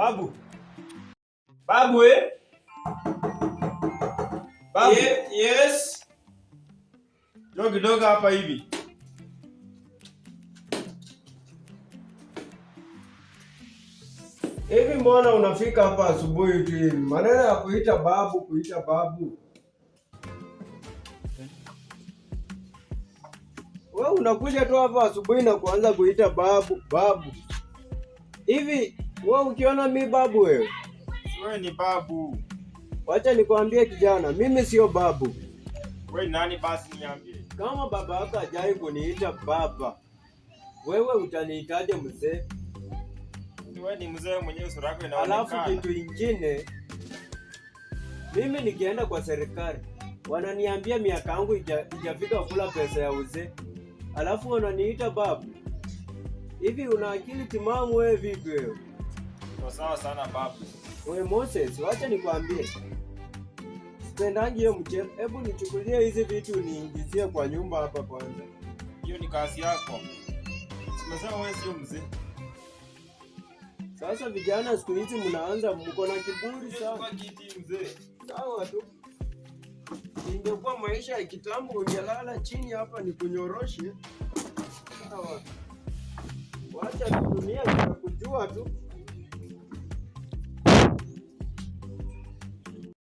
Babu. Babu eh? Babu. Yes. Njoo kidogo hapa hivi. Hivi mbona unafika hapa asubuhi tu hivi? Maneno ya kuita babu. Wewe unakuja tu hapa asubuhi na kuanza kuita babu. Hivi wewe ukiona mi babu wewe? Wewe ni babu. Wacha nikwambie kijana, mimi sio babu. Wewe nani basi niambie? Kama baba yako hajai kuniita baba, wewe utaniitaje mzee? Wewe ni mzee mwenyewe, sura yako inaonekana. Alafu kitu ingine, mimi nikienda kwa serikali wananiambia miaka yangu ijafika kula pesa ya uzee, alafu wananiita babu. Hivi una akili timamu wewe vipi wewe? Sawa sana babu. Wewe Moses, wacha nikwambie, sipendangi hiyo mchezo. Hebu nichukulie hizi vitu niingizie kwa nyumba hapa kwanza. Hiyo ni kazi yako. Simesema wewe sio mzee. Sasa vijana siku hizi mnaanza mko na kiburi sana. Kwa kiti mzee. Sawa tu. Ingekuwa maisha ya kitambo ungelala chini hapa ni kunyoroshe. Sawa. Wacha dunia itakujua tu.